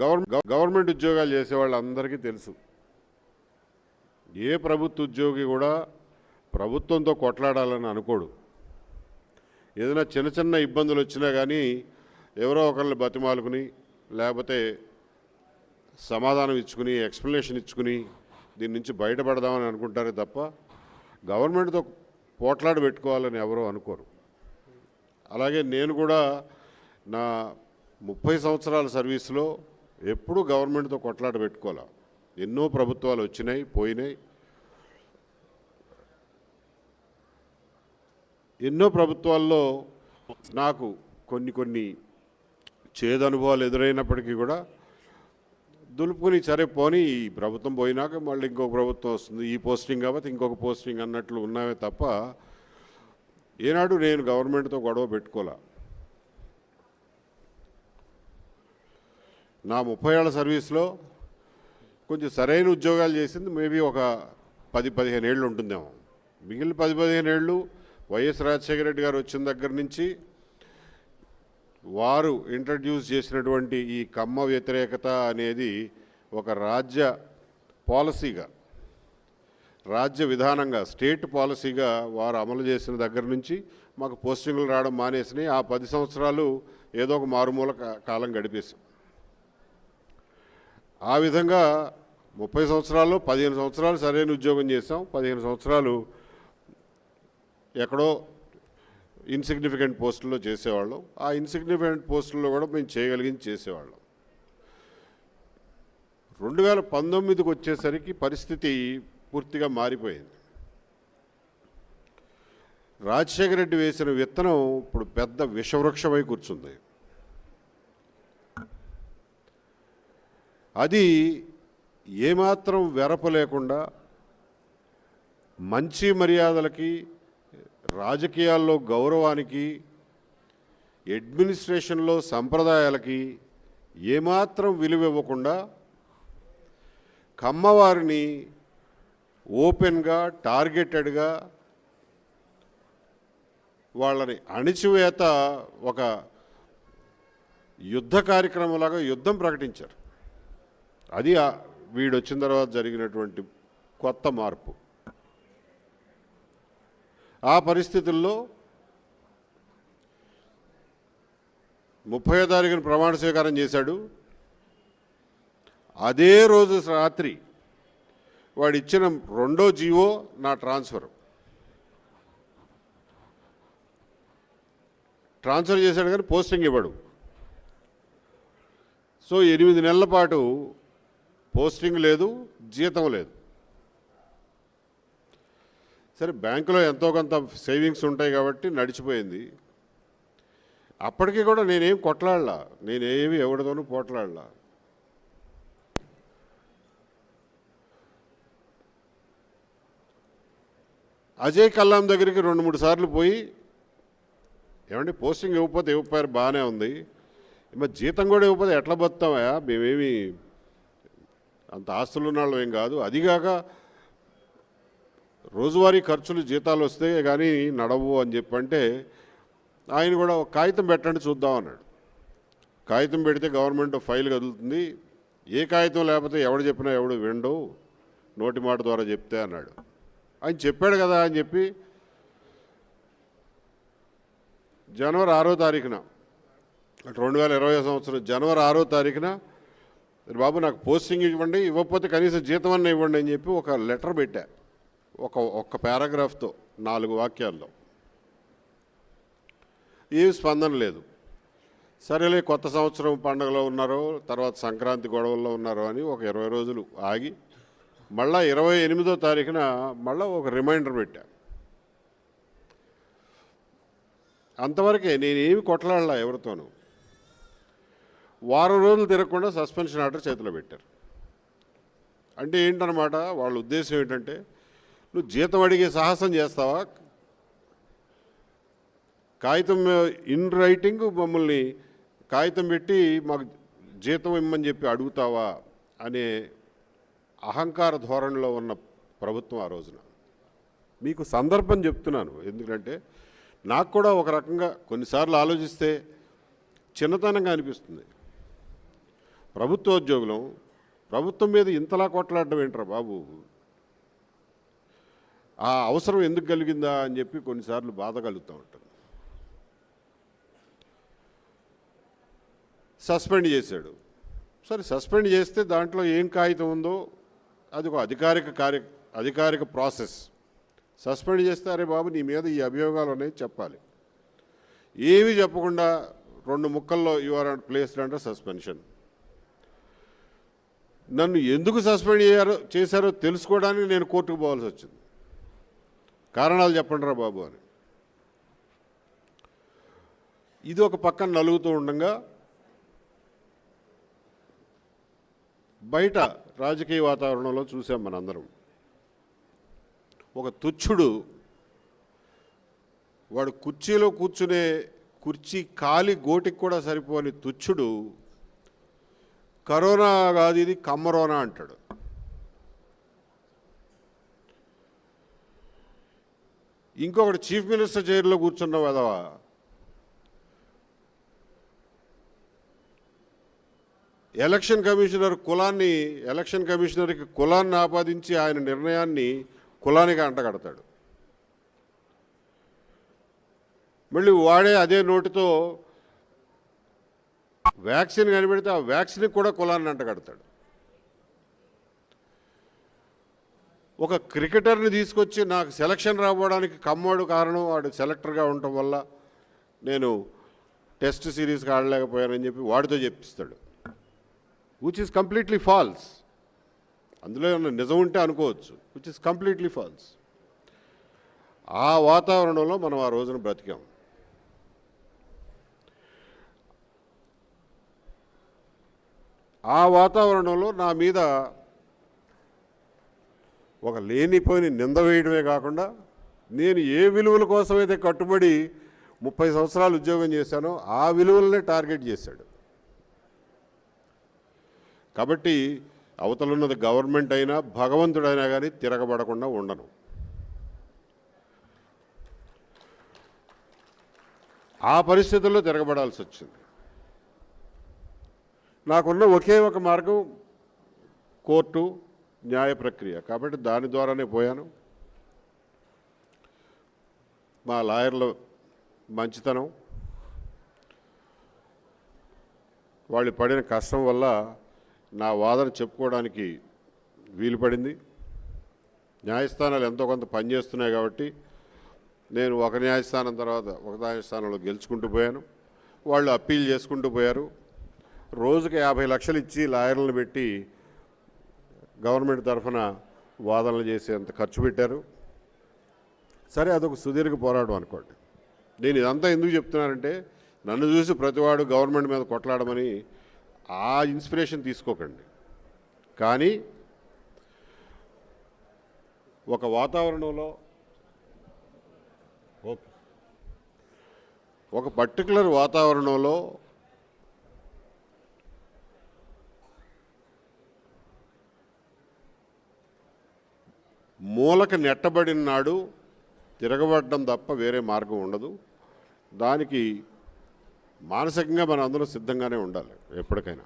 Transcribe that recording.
Government ఉద్యోగాలు చేసే వాళ్ళందరికీ తెలుసు, ఏ ప్రభుత్వ ఉద్యోగి కూడా ప్రభుత్వంతో కొట్లాడాలని అనుకోడు. ఏదైనా చిన్న చిన్న ఇబ్బందులు వచ్చినా కానీ ఎవరో ఒకరిని బతిమాలుకుని లేకపోతే సమాధానం ఇచ్చుకుని ఎక్స్ప్లెనేషన్ ఇచ్చుకుని దీని నుంచి బయటపడదామని అనుకుంటారే తప్ప గవర్నమెంట్తో పోట్లాడ పెట్టుకోవాలని ఎవరో అనుకోరు. అలాగే నేను కూడా నా 30 సంవత్సరాల సర్వీస్లో ఎప్పుడూ గవర్నమెంట్తో కొట్లాట పెట్టుకోవాలి. ఎన్నో ప్రభుత్వాలు వచ్చినాయి పోయినాయి, ఎన్నో ప్రభుత్వాల్లో నాకు కొన్ని చేదు అనుభవాలు ఎదురైనప్పటికీ కూడా దులుపుకుని సరే పోనీ ఈ ప్రభుత్వం పోయినాక మళ్ళీ ఇంకొక ప్రభుత్వం వస్తుంది, ఈ పోస్టింగ్ కాబట్టి ఇంకొక పోస్టింగ్ అన్నట్లు ఉన్నావే తప్ప ఏనాడు నేను గవర్నమెంట్తో గొడవ పెట్టుకోలే. నా 30 ఏళ్ల సర్వీస్లో కొంచెం సరైన ఉద్యోగాలు చేసింది మేబీ ఒక 10-15 ఏళ్ళు ఉంటుందేమో. మిగిలిన 10-15 ఏళ్ళు వైఎస్ రాజశేఖర రెడ్డి గారు వచ్చిన దగ్గర నుంచి వారు ఇంట్రడ్యూస్ చేసినటువంటి ఈ కమ్మ వ్యతిరేకత అనేది ఒక రాజ్య పాలసీగా, రాజ్య విధానంగా, స్టేట్ పాలసీగా వారు అమలు చేసిన దగ్గర నుంచి మాకు పోస్టింగులు రావడం మానేసినాయి. ఆ 10 సంవత్సరాలు ఏదో ఒక మారుమూల కాలం గడిపేసాం. ఆ విధంగా 30 సంవత్సరాల్లో 15 సంవత్సరాలు సరైన ఉద్యోగం చేసాం, 15 సంవత్సరాలు ఎక్కడో ఇన్సిగ్నిఫికెంట్ పోస్టుల్లో చేసేవాళ్ళం. ఆ ఇన్సిగ్నిఫికెంట్ పోస్టుల్లో కూడా మేము చేయగలిగింది చేసేవాళ్ళం. 2019కి వచ్చేసరికి పరిస్థితి పూర్తిగా మారిపోయింది. రాజశేఖర రెడ్డి వేసిన విత్తనం ఇప్పుడు పెద్ద విషవృక్షమై కూర్చుంది. అది ఏమాత్రం వెరప లేకుండా మంచి మర్యాదలకి, రాజకీయాల్లో గౌరవానికి, అడ్మినిస్ట్రేషన్లో సంప్రదాయాలకి ఏమాత్రం విలువ ఇవ్వకుండా కమ్మవారిని ఓపెన్గా, టార్గెటెడ్గా వాళ్ళని అణిచివేత ఒక యుద్ధ కార్యక్రమంలాగా యుద్ధం ప్రకటించారు. అది వీడొచ్చిన తర్వాత జరిగినటువంటి కొత్త మార్పు. ఆ పరిస్థితుల్లో 30వ తారీఖున ప్రమాణ స్వీకారం చేశాడు. అదే రోజు రాత్రి వాడు ఇచ్చిన రెండో జీవో నా ట్రాన్స్ఫర్ చేశాడు కానీ పోస్టింగ్ ఇవ్వడు. సో 8 నెలల పాటు పోస్టింగ్ లేదు, జీతం లేదు. సరే బ్యాంకులో ఎంతో కొంత సేవింగ్స్ ఉంటాయి కాబట్టి నడిచిపోయింది. అప్పటికీ కూడా నేనేం కొట్లాడలా, నేనేమి ఎవరితోనూ పోట్లాడలా. అజయ్ కల్లాం దగ్గరికి 2-3 సార్లు పోయి ఏమంటే పోస్టింగ్ ఇవ్వకపోతే ఇవ్వకపోయారు బాగానే ఉంది, మరి జీతం కూడా ఇవ్వకపోతే ఎట్లా బతుకుతామా, మేమేమి అంత ఆస్తులు ఉన్న వాళ్ళం ఏం కాదు, అదిగాక రోజువారీ ఖర్చులు జీతాలు వస్తే కానీ నడవు అని చెప్పంటే ఆయన కూడా ఒక కాగితం పెట్టండి చూద్దాం అన్నాడు. కాగితం పెడితే గవర్నమెంట్ ఫైల్ కదులుతుంది, ఏ కాగితం లేకపోతే ఎవడు చెప్పినా ఎవడు వినడు, నోటి మాట ద్వారా చెప్తే అన్నాడు. ఆయన చెప్పాడు కదా అని చెప్పి జనవరి 6వ తారీఖున 2020 సంవత్సరం జనవరి 6వ తారీఖున బాబు నాకు పోస్టింగ్ ఇవ్వండి, ఇవ్వకపోతే కనీసం జీతం అన్న ఇవ్వండి అని చెప్పి ఒక లెటర్ పెట్టా. ఒక్క పారాగ్రాఫ్తో 4 వాక్యాల్లో. ఏమి స్పందన లేదు. సరేలే కొత్త సంవత్సరం పండుగలో ఉన్నారో తర్వాత సంక్రాంతి గొడవల్లో ఉన్నారో అని ఒక 20 రోజులు ఆగి మళ్ళా 28వ తారీఖున మళ్ళీ ఒక రిమైండర్ పెట్టా. అంతవరకే, నేనేమి కొట్లాడలా ఎవరితోనూ. వారం రోజులు తిరగకుండా సస్పెన్షన్ ఆర్డర్ చేతిలో పెట్టారు. అంటే ఏంటన్నమాట, వాళ్ళ ఉద్దేశం ఏంటంటే నువ్వు జీతం అడిగే సాహసం చేస్తావా, కాగితం ఇన్ రైటింగ్ మమ్మల్ని కాగితం పెట్టి మాకు జీతం ఇమ్మని చెప్పి అడుగుతావా అనే అహంకార ధోరణిలో ఉన్న ప్రభుత్వం ఆ రోజున. మీకు సందర్భం చెప్తున్నాను, ఎందుకంటే నాకు కూడా ఒక రకంగా కొన్నిసార్లు ఆలోచిస్తే చిన్నతనంగా అనిపిస్తుంది. ప్రభుత్వోద్యోగులం, ప్రభుత్వం మీద ఇంతలా కొట్లాడడం ఏంట్రా బాబు? ఆ అవసరం ఎందుకు కలిగిందా అని చెప్పి కొన్నిసార్లు బాధ కలుగుతూ ఉంటుంది. సస్పెండ్ చేశాడు. సరే, సస్పెండ్ చేస్తే దాంట్లో ఏం కాగితం ఉందో అది ఒక అధికారిక ప్రాసెస్. సస్పెండ్ చేస్తే అరే బాబు నీ మీద ఈ అభియోగాలు అనేది చెప్పాలి. ఏమీ చెప్పకుండా 2 ముక్కల్లో you are placed under suspension. నన్ను ఎందుకు సస్పెండ్ చేశారో తెలుసుకోవడానికి నేను కోర్టుకు పోవాల్సి వచ్చింది. కారణాలు చెప్పండి రా బాబు అని. ఇది ఒక పక్కన నలుగుతూ ఉండగా బయట రాజకీయ వాతావరణంలో చూసాం మనందరం. ఒక తుచ్చుడు, వాడు కుర్చీలో కూర్చునే కుర్చీ కాలి గోటికి కూడా సరిపోని తుచ్చుడు కరోనా కాదు ఇది కమ్మరోనా అంటాడు. ఇంకొకటి చీఫ్ మినిస్టర్ చైర్లో కూర్చున్న వదవా ఎలక్షన్ కమిషనర్కి కులాన్ని ఆపాదించి ఆయన నిర్ణయాన్ని కులానికి అంటగడతాడు. మళ్ళీ వాడే అదే నోటితో వ్యాక్సిన్ కనిపెడితే ఆ వ్యాక్సిన్కి కూడా కులాన్ని అంటగడతాడు. ఒక క్రికెటర్ని తీసుకొచ్చి నాకు సెలక్షన్ రావడానికి కమ్మోడు కారణం, వాడు సెలెక్టర్గా ఉండటం వల్ల నేను టెస్ట్ సిరీస్కి ఆడలేకపోయానని చెప్పి వాడితో చెప్పిస్తాడు. Which is completely false. అందులో ఏమన్నా నిజం ఉంటే అనుకోవచ్చు, విచ్ ఈస్ కంప్లీట్లీ ఫాల్స్. ఆ వాతావరణంలో మనం ఆ రోజున బ్రతికాం. ఆ వాతావరణంలో నా మీద ఒక లేనిపోయిన నింద వేయడమే కాకుండా నేను ఏ విలువల కోసమైతే కట్టుబడి 30 సంవత్సరాలు ఉద్యోగం చేశానో ఆ విలువలనే టార్గెట్ చేశాడు. కాబట్టి అవతలున్నది గవర్నమెంట్ అయినా భగవంతుడైనా కానీ తిరగబడకుండా ఉండను. ఆ పరిస్థితుల్లో తిరగబడాల్సి వచ్చింది. నాకున్న ఒకే ఒక మార్గం కోర్టు, న్యాయ ప్రక్రియ. కాబట్టి దాని ద్వారానే పోయాను. మా లాయర్ల మంచితనం, వాళ్ళు పడిన కష్టం వల్ల నా వాదన చెప్పుకోవడానికి వీలు పడింది. న్యాయస్థానాలు ఎంతో కొంత పనిచేస్తున్నాయి కాబట్టి నేను ఒక న్యాయస్థానం తర్వాత ఒక న్యాయస్థానంలో గెలుచుకుంటూ పోయాను. వాళ్ళు అప్పీల్ చేసుకుంటూ పోయారు. రోజుకి 50 లక్షలు ఇచ్చి లాయర్లను పెట్టి గవర్నమెంట్ తరఫున వాదనలు చేసేంత ఖర్చు పెట్టారు. సరే, అదొక సుదీర్ఘ పోరాటం అనుకోండి. నేను ఇదంతా ఎందుకు చెప్తున్నానంటే నన్ను చూసి ప్రతివాడు గవర్నమెంట్ మీద కొట్లాడమని ఆ ఇన్స్పిరేషన్ తీసుకోకండి. కానీ ఒక వాతావరణంలో ఒక పర్టికులర్ వాతావరణంలో మూలక నెట్టబడిన నాడు తిరగబడడం తప్ప వేరే మార్గం ఉండదు. దానికి మానసికంగా మనం అందరం సిద్ధంగానే ఉండాలి ఎప్పటికైనా.